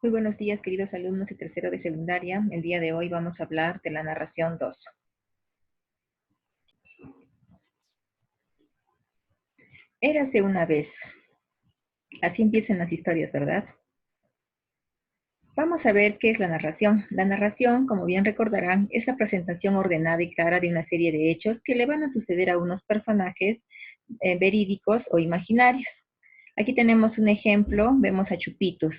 Muy buenos días, queridos alumnos de tercero de secundaria. El día de hoy vamos a hablar de la narración 2. Érase una vez. Así empiezan las historias, ¿verdad? Vamos a ver qué es la narración. La narración, como bien recordarán, es la presentación ordenada y clara de una serie de hechos que le van a suceder a unos personajes verídicos o imaginarios. Aquí tenemos un ejemplo, vemos a Chupitos.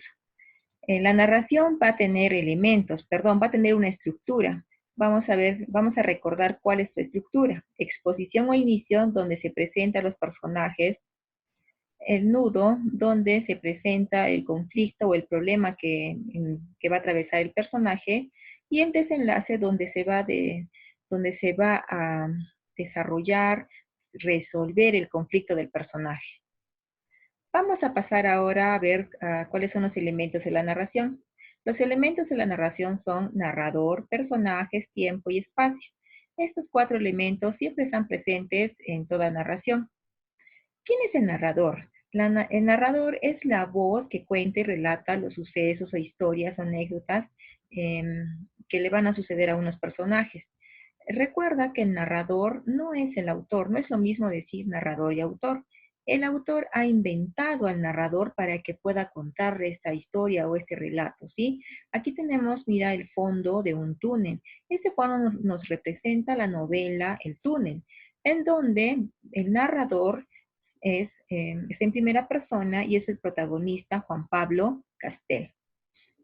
La narración va a tener va a tener una estructura. Vamos a recordar cuál es su estructura. Exposición o inicio, donde se presentan los personajes. El nudo, donde se presenta el conflicto o el problema que va a atravesar el personaje. Y el desenlace, donde se va a desarrollar, resolver el conflicto del personaje. Vamos a pasar ahora a ver cuáles son los elementos de la narración. Los elementos de la narración son narrador, personajes, tiempo y espacio. Estos 4 elementos siempre están presentes en toda narración. ¿Quién es el narrador? El narrador es la voz que cuenta y relata los sucesos o historias o anécdotas que le van a suceder a unos personajes. Recuerda que el narrador no es el autor, no es lo mismo decir narrador y autor. El autor ha inventado al narrador para que pueda contar esta historia o este relato, ¿sí? Aquí tenemos, mira, el fondo de un túnel. Este fondo nos representa la novela El túnel, en donde el narrador está en primera persona y es el protagonista Juan Pablo Castel.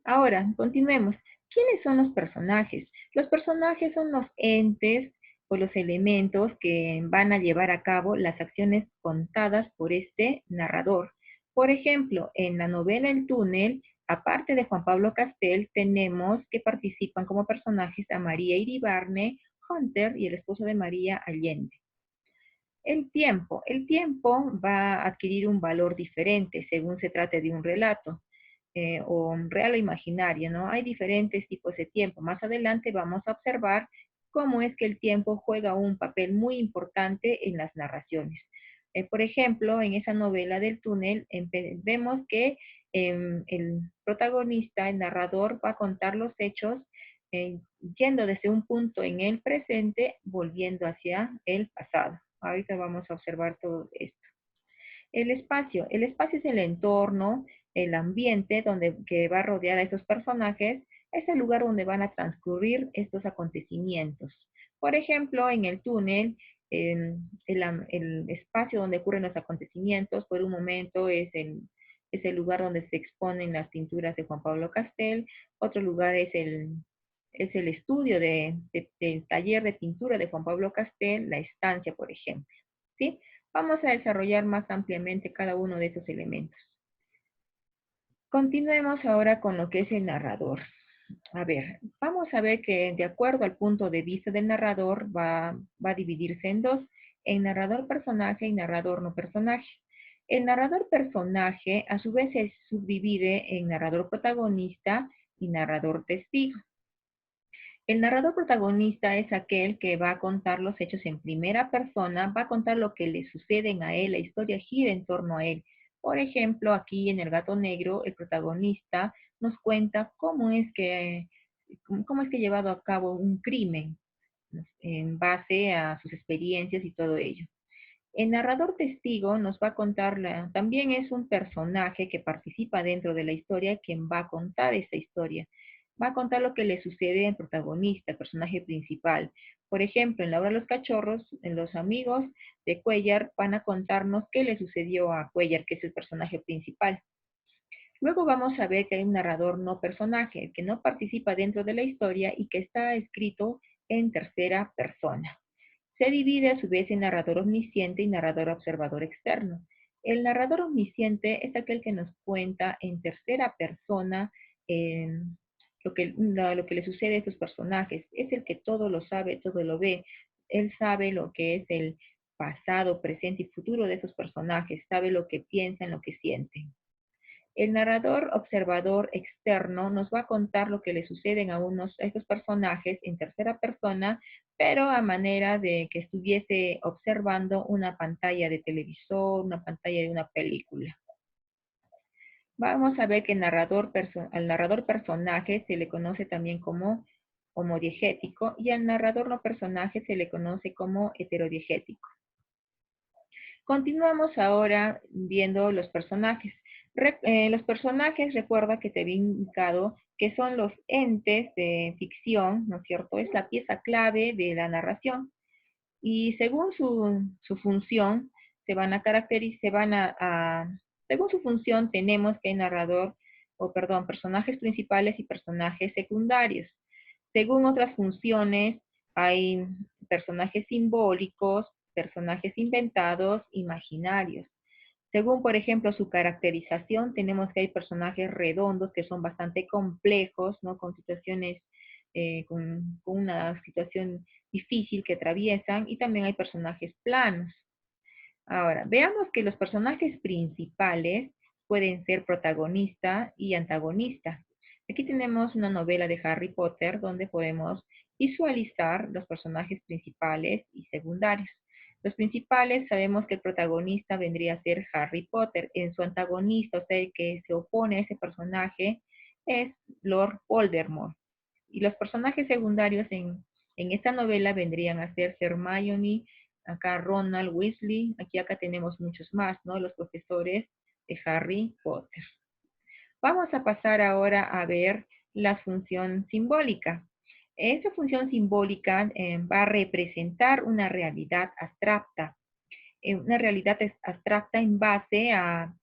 Ahora, continuemos. ¿Quiénes son los personajes? Los personajes son los entes o los elementos que van a llevar a cabo las acciones contadas por este narrador. Por ejemplo, en la novela El túnel, aparte de Juan Pablo Castel, tenemos que participan como personajes a María Iribarne, Hunter y el esposo de María, Allende. El tiempo va a adquirir un valor diferente según se trate de un relato o real o imaginario, ¿no? Hay diferentes tipos de tiempo. Más adelante vamos a observar cómo es que el tiempo juega un papel muy importante en las narraciones. Por ejemplo, en esa novela del túnel vemos que el protagonista, el narrador, va a contar los hechos yendo desde un punto en el presente, volviendo hacia el pasado. Ahorita vamos a observar todo esto. El espacio es el entorno, el ambiente que va a rodear a esos personajes, es el lugar donde van a transcurrir estos acontecimientos. Por ejemplo, en el túnel, el espacio donde ocurren los acontecimientos, por un momento es el lugar donde se exponen las pinturas de Juan Pablo Castel, otro lugar es el estudio del taller de pintura de Juan Pablo Castel, la estancia, por ejemplo. ¿Sí? Vamos a desarrollar más ampliamente cada uno de esos elementos. Continuemos ahora con lo que es el narrador. A ver, vamos a ver que de acuerdo al punto de vista del narrador va a dividirse en dos, en narrador personaje y narrador no personaje. El narrador personaje a su vez se subdivide en narrador protagonista y narrador testigo. El narrador protagonista es aquel que va a contar los hechos en primera persona, va a contar lo que le suceden a él, la historia gira en torno a él. Por ejemplo, aquí en El Gato Negro, el protagonista nos cuenta cómo es que llevado a cabo un crimen en base a sus experiencias y todo ello. El narrador testigo nos va a contar, también es un personaje que participa dentro de la historia, quien va a contar esta historia. Va a contar lo que le sucede al protagonista, el personaje principal. Por ejemplo, en la obra Los Cachorros, en los amigos de Cuellar van a contarnos qué le sucedió a Cuellar, que es el personaje principal. Luego vamos a ver que hay un narrador no personaje, que no participa dentro de la historia y que está escrito en tercera persona. Se divide a su vez en narrador omnisciente y narrador observador externo. El narrador omnisciente es aquel que nos cuenta en tercera persona lo que le sucede a estos personajes. Es el que todo lo sabe, todo lo ve. Él sabe lo que es el pasado, presente y futuro de esos personajes. Sabe lo que piensan, lo que sienten. El narrador observador externo nos va a contar lo que le suceden a estos personajes en tercera persona, pero a manera de que estuviese observando una pantalla de televisor, una pantalla de una película. Vamos a ver que al narrador personaje se le conoce también como homodiegético y al narrador no personaje se le conoce como heterodiegético. Continuamos ahora viendo los personajes. Los personajes, recuerda que te había indicado que son los entes de ficción, ¿no es cierto? Es la pieza clave de la narración. Y según su función, se van a caracterizar, según su función tenemos que hay narrador, o perdón, personajes principales y personajes secundarios. Según otras funciones, hay personajes simbólicos, personajes inventados, imaginarios. Según, por ejemplo, su caracterización, tenemos que hay personajes redondos que son bastante complejos, ¿no? Con situaciones, con una situación difícil que atraviesan, y también hay personajes planos. Ahora, veamos que los personajes principales pueden ser protagonista y antagonista. Aquí tenemos una novela de Harry Potter donde podemos visualizar los personajes principales y secundarios. Los principales, sabemos que el protagonista vendría a ser Harry Potter. En su antagonista, o sea, el que se opone a ese personaje, es Lord Voldemort. Y los personajes secundarios en esta novela vendrían a ser Hermione, acá Ronald Weasley, acá tenemos muchos más, ¿no? Los profesores de Harry Potter. Vamos a pasar ahora a ver la función simbólica. Esta función simbólica va a representar una realidad abstracta, en base a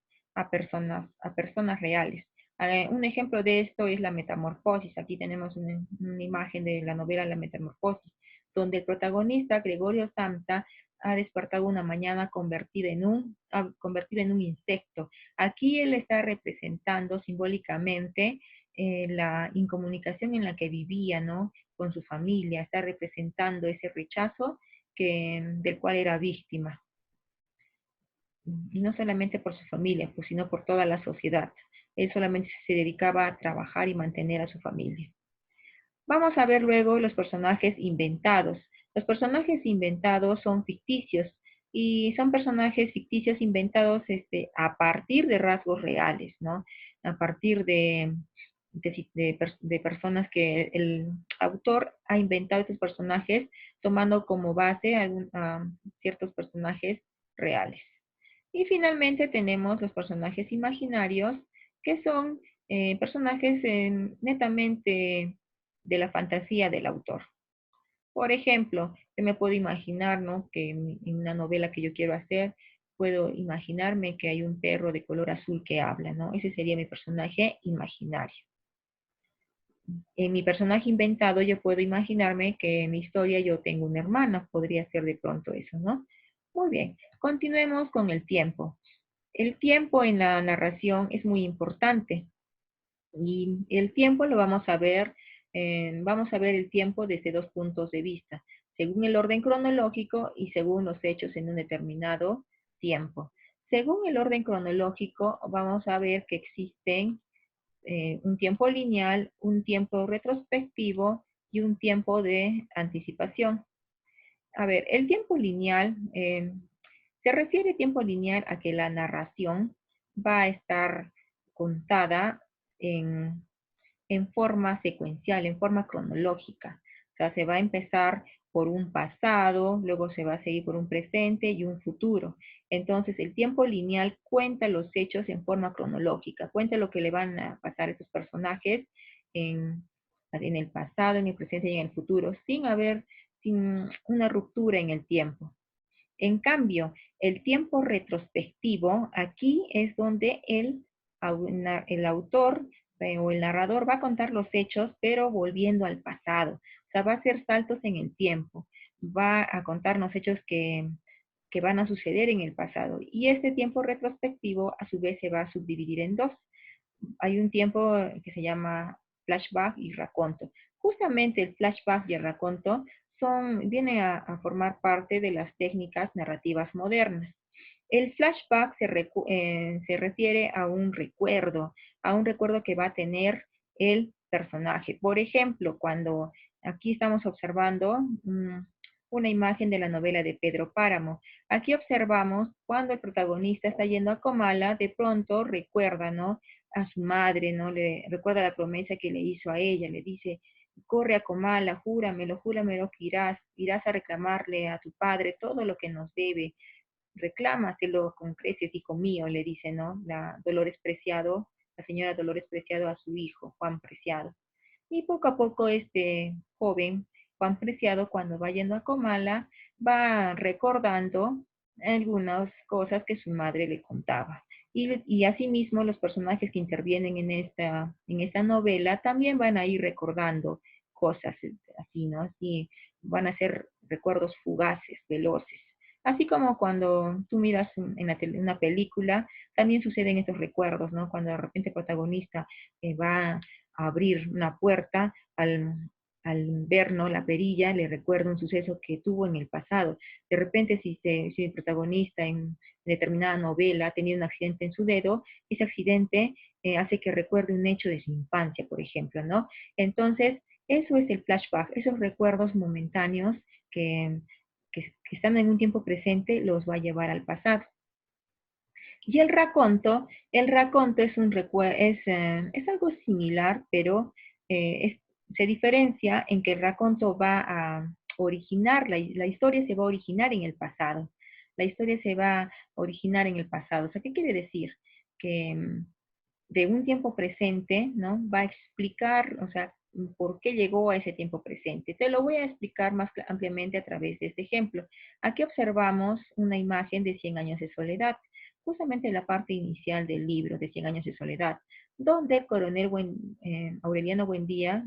personas reales. Un ejemplo de esto es la metamorfosis. Aquí tenemos una imagen de la novela La Metamorfosis, donde el protagonista, Gregorio Samsa, ha despertado una mañana convertido en un insecto. Aquí él está representando simbólicamente la incomunicación en la que vivía, ¿no? Con su familia, está representando ese rechazo del cual era víctima. Y no solamente por su familia, pues, sino por toda la sociedad. Él solamente se dedicaba a trabajar y mantener a su familia. Vamos a ver luego los personajes inventados. Los personajes inventados son ficticios y son personajes ficticios inventados a partir de rasgos reales, ¿no? A partir de personas que el autor ha inventado estos personajes tomando como base a ciertos personajes reales. Y finalmente tenemos los personajes imaginarios, que son personajes netamente de la fantasía del autor. Por ejemplo, yo me puedo imaginar, ¿no? Que en una novela que yo quiero hacer, puedo imaginarme que hay un perro de color azul que habla, ¿no? Ese sería mi personaje imaginario. En mi personaje inventado yo puedo imaginarme que en mi historia yo tengo una hermana, podría ser de pronto eso, ¿no? Muy bien, continuemos con el tiempo. El tiempo en la narración es muy importante y el tiempo lo vamos a ver el tiempo desde dos puntos de vista, según el orden cronológico y según los hechos en un determinado tiempo. Según el orden cronológico, vamos a ver que existen un tiempo lineal, un tiempo retrospectivo y un tiempo de anticipación. A ver, el tiempo lineal se refiere tiempo lineal a que la narración va a estar contada en, en forma secuencial, en forma cronológica. O sea, se va a empezar por un pasado, luego se va a seguir por un presente y un futuro. Entonces, el tiempo lineal cuenta los hechos en forma cronológica, cuenta lo que le van a pasar a esos personajes en, en el pasado, en el presente y en el futuro, sin una ruptura en el tiempo. En cambio, el tiempo retrospectivo, aquí es donde el autor o el narrador va a contar los hechos, pero volviendo al pasado. O sea, va a hacer saltos en el tiempo, va a contarnos hechos que van a suceder en el pasado. Y este tiempo retrospectivo, a su vez, se va a subdividir en dos. Hay un tiempo que se llama flashback y raconto. Justamente el flashback y el raconto vienen a formar parte de las técnicas narrativas modernas. El flashback se refiere a un recuerdo que va a tener el personaje. Por ejemplo, cuando aquí estamos observando una imagen de la novela de Pedro Páramo. Aquí observamos cuando el protagonista está yendo a Comala, de pronto recuerda, ¿no? A su madre, ¿no? Le recuerda la promesa que le hizo a ella, le dice, corre a Comala, júramelo que irás a reclamarle a tu padre todo lo que nos debe, reclámaselo con creces, hijo mío, le dice, ¿no? La señora Dolores Preciado a su hijo, Juan Preciado. Y poco a poco este joven, Juan Preciado, cuando va yendo a Comala, va recordando algunas cosas que su madre le contaba. Y asimismo los personajes que intervienen en esta novela también van a ir recordando cosas así, ¿no? Así van a ser recuerdos fugaces, veloces. Así como cuando tú miras una película, también suceden estos recuerdos, ¿no? Cuando de repente el protagonista va a abrir una puerta al ver, ¿no? La perilla, le recuerda un suceso que tuvo en el pasado. De repente, si el protagonista en determinada novela ha tenido un accidente en su dedo, ese accidente hace que recuerde un hecho de su infancia, por ejemplo, ¿no? Entonces, eso es el flashback, esos recuerdos momentáneos que, que están en un tiempo presente, los va a llevar al pasado. Y el raconto es algo similar, pero se diferencia en que el raconto va a originar, la historia se va a originar en el pasado. La historia se va a originar en el pasado. O sea, ¿qué quiere decir? Que de un tiempo presente, ¿no? Va a explicar, o sea, por qué llegó a ese tiempo presente. Te lo voy a explicar más ampliamente a través de este ejemplo. Aquí observamos una imagen de 100 años de soledad, justamente en la parte inicial del libro de 100 años de soledad, donde el coronel Aureliano Buendía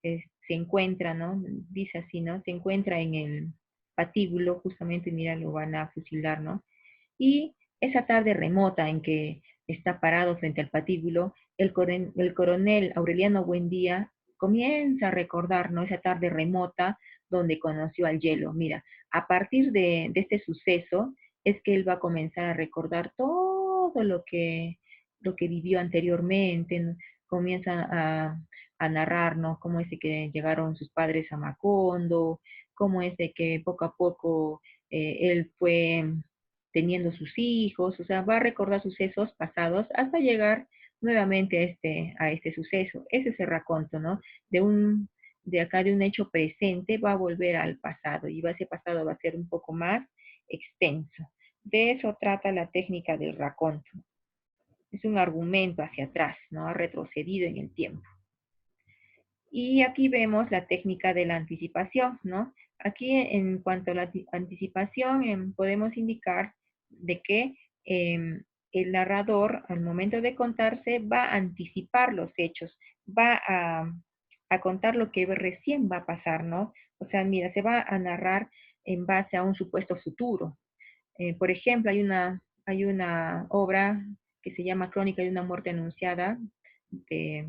se encuentra, ¿no? Dice así, ¿no? Se encuentra en el patíbulo, justamente, mira, lo van a fusilar, ¿no? Y esa tarde remota en que está parado frente al patíbulo, el coronel Aureliano Buendía comienza a recordar, ¿no? Esa tarde remota donde conoció al hielo. Mira, a partir de este suceso es que él va a comenzar a recordar todo lo que vivió anteriormente, ¿no? Comienza a narrar, ¿no? Cómo es de que llegaron sus padres a Macondo, cómo es de que poco a poco él fue teniendo sus hijos, o sea, va a recordar sucesos pasados hasta llegar nuevamente a este suceso. Ese es el raconto, ¿no? De acá de un hecho presente va a volver al pasado y ese pasado va a ser un poco más extenso. De eso trata la técnica del raconto. Es un argumento hacia atrás, ¿no? Ha retrocedido en el tiempo. Y aquí vemos la técnica de la anticipación, ¿no? Aquí en cuanto a la anticipación podemos indicar de que el narrador al momento de contarse va a anticipar los hechos, va a contar lo que recién va a pasar, ¿no? O sea, mira, se va a narrar en base a un supuesto futuro. Por ejemplo, hay una obra que se llama Crónica de una muerte anunciada de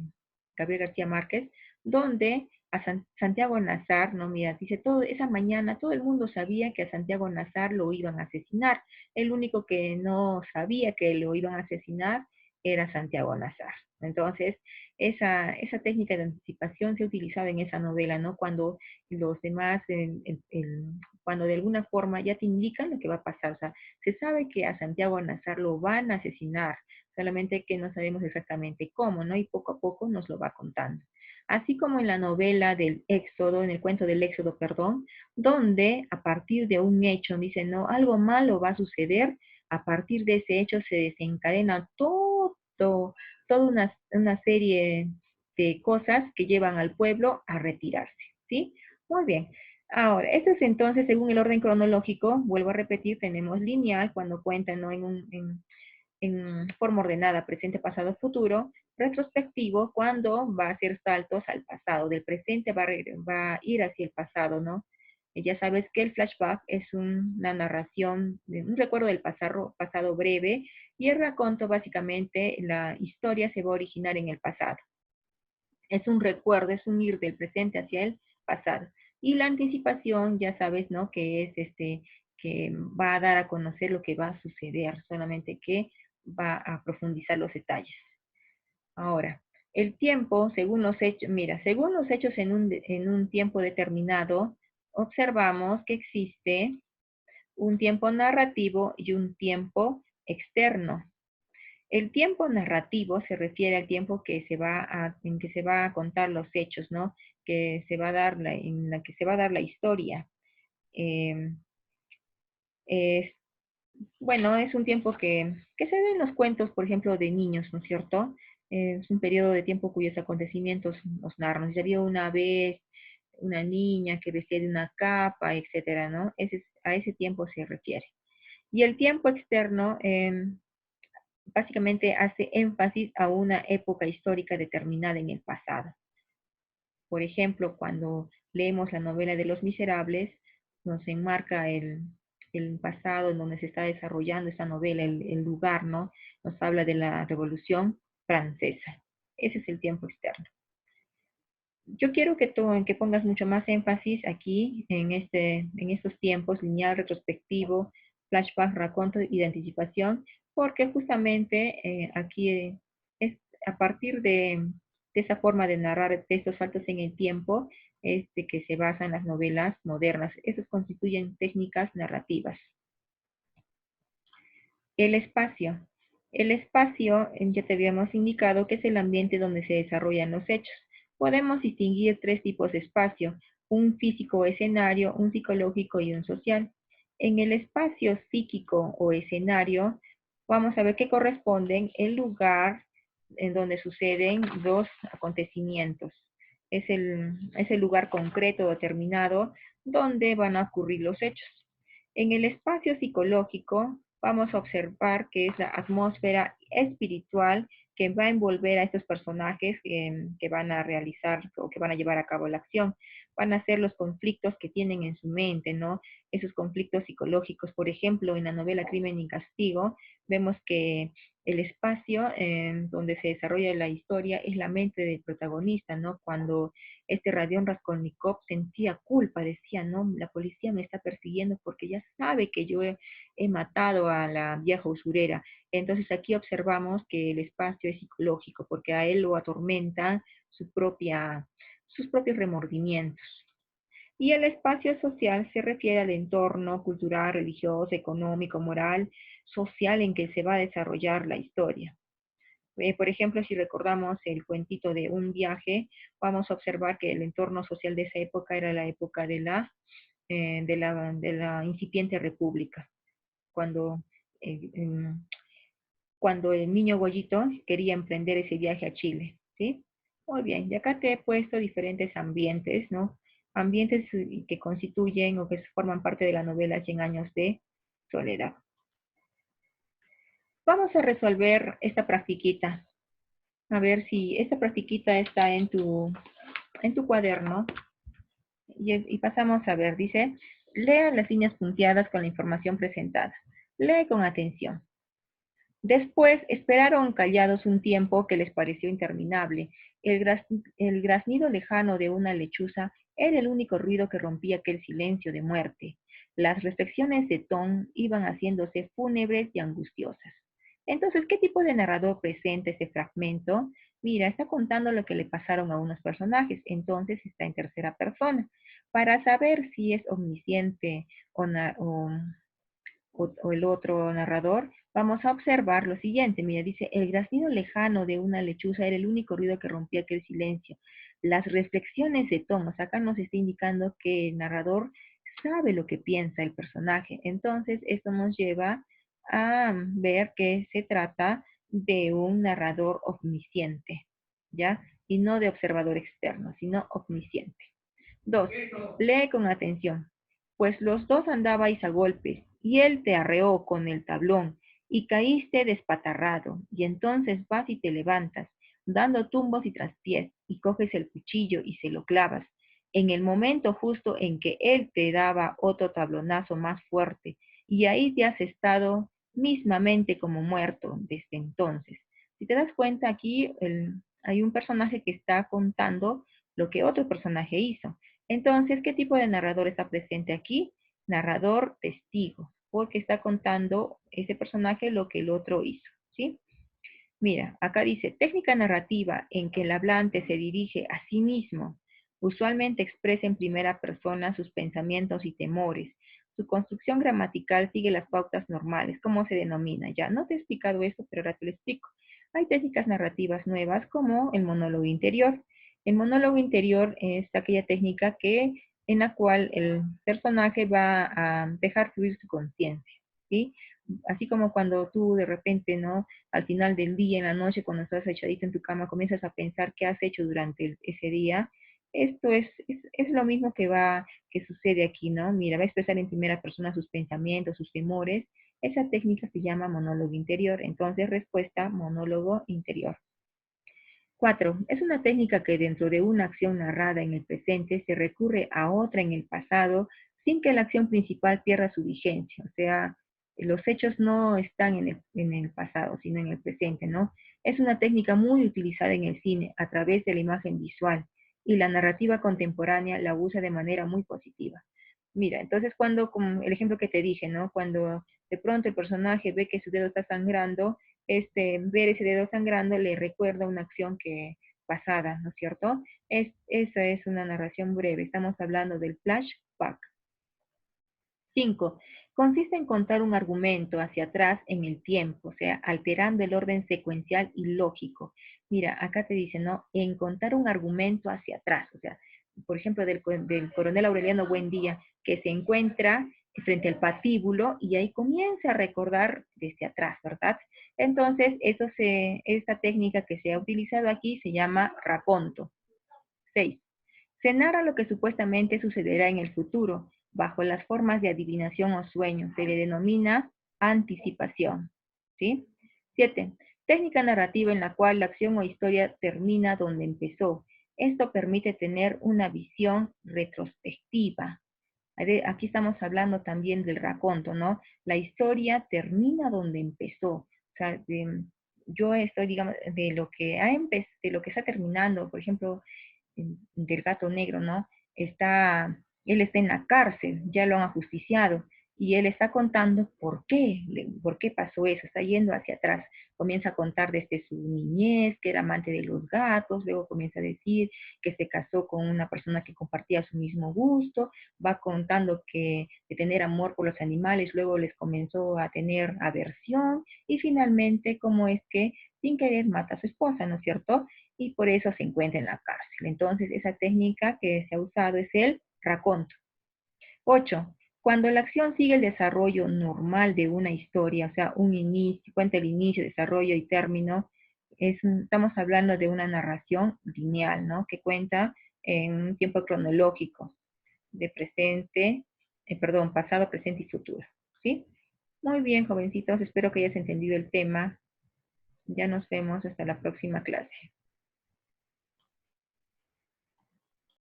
Gabriel García Márquez, donde a Santiago Nazar, no, mira, dice, esa mañana todo el mundo sabía que a Santiago Nazar lo iban a asesinar. El único que no sabía que lo iban a asesinar era Santiago Nazar. Entonces, esa técnica de anticipación se ha utilizado en esa novela, ¿no? Cuando los demás, cuando de alguna forma ya te indican lo que va a pasar. O sea, se sabe que a Santiago Nazar lo van a asesinar, solamente que no sabemos exactamente cómo, ¿no? Y poco a poco nos lo va contando. Así como en la novela del Éxodo, en el cuento del Éxodo, perdón, donde a partir de un hecho dice, no, algo malo va a suceder, a partir de ese hecho se desencadena toda una serie de cosas que llevan al pueblo a retirarse, ¿sí? Muy bien. Ahora, esto es entonces, según el orden cronológico, vuelvo a repetir, tenemos lineal cuando cuenta, ¿no? En forma ordenada, presente, pasado, futuro, retrospectivo, cuando va a hacer saltos al pasado, del presente va a ir hacia el pasado, ¿no? Y ya sabes que el flashback es una narración, un recuerdo del pasado breve, y el raconto, básicamente, la historia se va a originar en el pasado. Es un recuerdo, es un ir del presente hacia el pasado. Y la anticipación, ya sabes, ¿no? Que es que va a dar a conocer lo que va a suceder, solamente que va a profundizar los detalles. Ahora, el tiempo, según los hechos, mira, según los hechos en un tiempo determinado, observamos que existe un tiempo narrativo y un tiempo externo. El tiempo narrativo se refiere al tiempo que en que se va a contar los hechos, ¿no? Que se va a dar en la que se va a dar la historia. Eh, es, bueno, es un tiempo que se ve en los cuentos, por ejemplo, de niños, ¿no es cierto? Es un periodo de tiempo cuyos acontecimientos nos narran. Ya había una vez una niña que vestía de una capa, etcétera, ¿no? A ese tiempo se refiere. Y el tiempo externo básicamente hace énfasis a una época histórica determinada en el pasado. Por ejemplo, cuando leemos la novela de Los Miserables, nos enmarca el pasado en donde se está desarrollando esta novela, el lugar, ¿no? Nos habla de la Revolución Francesa. Ese es el tiempo externo. Yo quiero que pongas mucho más énfasis aquí en estos tiempos, lineal, retrospectivo, flashback, raconto y de anticipación, porque justamente aquí es a partir de esa forma de narrar estos saltos en el tiempo, que se basa en las novelas modernas. Estos constituyen técnicas narrativas. El espacio. El espacio, ya te habíamos indicado que es el ambiente donde se desarrollan los hechos. Podemos distinguir tres tipos de espacio: un físico o escenario, un psicológico y un social. En el espacio psíquico o escenario, vamos a ver que corresponden el lugar en donde suceden dos acontecimientos. Es el lugar concreto determinado donde van a ocurrir los hechos. En el espacio psicológico vamos a observar que es la atmósfera espiritual que va a envolver a estos personajes que van a realizar o que van a llevar a cabo la acción. Van a ser los conflictos que tienen en su mente, ¿no? Esos conflictos psicológicos. Por ejemplo, en la novela Crimen y Castigo, vemos que el espacio donde se desarrolla la historia es la mente del protagonista, ¿no? Cuando este Radión Raskolnikov sentía culpa, decía, no, la policía me está persiguiendo porque ya sabe que yo he matado a la vieja usurera. Entonces aquí observamos que el espacio es psicológico porque a él lo atormentan sus propios remordimientos. Y el espacio social se refiere al entorno cultural, religioso, económico, moral, social en que se va a desarrollar la historia. Por ejemplo, si recordamos el cuentito de Un viaje, vamos a observar que el entorno social de esa época era la época de la incipiente república, cuando, eh, em, cuando el niño Goyito quería emprender ese viaje a Chile, ¿sí? Muy bien, y acá te he puesto diferentes ambientes, ¿no? Ambientes que constituyen o que forman parte de la novela Cien años de soledad. Vamos a resolver esta practiquita. A ver si esta practiquita está en tu cuaderno. Y pasamos a ver, dice, lea las líneas punteadas con la información presentada. Lee con atención. Después esperaron callados un tiempo que les pareció interminable. El graznido lejano de una lechuza era el único ruido que rompía aquel silencio de muerte. Las reflexiones de Tom iban haciéndose fúnebres y angustiosas. Entonces, ¿qué tipo de narrador presenta este fragmento? Mira, está contando lo que le pasaron a unos personajes, entonces está en tercera persona. Para saber si es omnisciente o el otro narrador, vamos a observar lo siguiente. Mira, dice, el graznido lejano de una lechuza era el único ruido que rompía aquel silencio. Las reflexiones de Tom, o sea, acá nos está indicando que el narrador sabe lo que piensa el personaje. Entonces, esto nos lleva a ver que se trata de un narrador omnisciente, ¿ya? Y no de observador externo, sino omnisciente. 2. Lee con atención. Pues los dos andabais a golpes, y él te arreó con el tablón, y caíste despatarrado, y entonces vas y te levantas, dando tumbos y traspiés, y coges el cuchillo y se lo clavas, en el momento justo en que él te daba otro tablonazo más fuerte, y ahí te has estado mismamente como muerto desde entonces. Si te das cuenta, aquí hay un personaje que está contando lo que otro personaje hizo. Entonces, ¿qué tipo de narrador está presente aquí? Narrador testigo, porque está contando ese personaje lo que el otro hizo, ¿sí? Mira, acá dice, técnica narrativa en que el hablante se dirige a sí mismo Usualmente expresa en primera persona sus pensamientos y temores. Su construcción gramatical sigue las pautas normales. ¿Cómo se denomina? Ya no te he explicado esto, pero ahora te lo explico. Hay técnicas narrativas nuevas como el monólogo interior. El monólogo interior es aquella técnica en la cual el personaje va a dejar fluir su conciencia, ¿sí? Así como cuando tú de repente, ¿no? Al final del día, en la noche, cuando estás echadito en tu cama, comienzas a pensar qué has hecho durante ese día. Esto es lo mismo que sucede aquí, ¿no? Mira, va a expresar en primera persona sus pensamientos, sus temores. Esa técnica se llama monólogo interior. Entonces, respuesta, monólogo interior. 4. Es una técnica que dentro de una acción narrada en el presente se recurre a otra en el pasado sin que la acción principal pierda su vigencia. O sea, los hechos no están en el pasado, sino en el presente, ¿no? Es una técnica muy utilizada en el cine a través de la imagen visual y la narrativa contemporánea la usa de manera muy positiva. Mira, entonces como el ejemplo que te dije, ¿no? Cuando de pronto el personaje ve que su dedo está sangrando, ver ese dedo sangrando le recuerda una acción que pasada, ¿no es cierto? Esa es una narración breve, estamos hablando del flashback. 5. Consiste en contar un argumento hacia atrás en el tiempo, o sea, alterando el orden secuencial y lógico. Mira, acá te dice, ¿no? En contar un argumento hacia atrás, o sea, por ejemplo, del coronel Aureliano Buendía, que se encuentra frente al patíbulo y ahí comienza a recordar desde atrás, ¿verdad? Entonces, esta técnica que se ha utilizado aquí se llama raconto. 6. Se narra lo que supuestamente sucederá en el futuro, bajo las formas de adivinación o sueño. Se le denomina anticipación. ¿Sí? 7. Técnica narrativa en la cual la acción o historia termina donde empezó. Esto permite tener una visión retrospectiva. Aquí estamos hablando también del raconto, ¿no? La historia termina donde empezó. O sea, yo estoy, digamos, de lo que está terminando, por ejemplo, del gato negro, ¿no? Él está en la cárcel, ya lo han ajusticiado, y él está contando por qué pasó eso, está yendo hacia atrás. Comienza a contar desde su niñez, que era amante de los gatos, luego comienza a decir que se casó con una persona que compartía su mismo gusto, va contando que de tener amor por los animales, luego les comenzó a tener aversión, y finalmente cómo es que sin querer mata a su esposa, ¿no es cierto? Y por eso se encuentra en la cárcel. Entonces, esa técnica que se ha usado es el raconto. 8. Cuando la acción sigue el desarrollo normal de una historia, o sea, un inicio, cuenta el inicio, desarrollo y término, estamos hablando de una narración lineal, ¿no? Que cuenta en un tiempo cronológico, de pasado, presente y futuro, ¿sí? Muy bien, jovencitos, espero que hayas entendido el tema. Ya nos vemos hasta la próxima clase.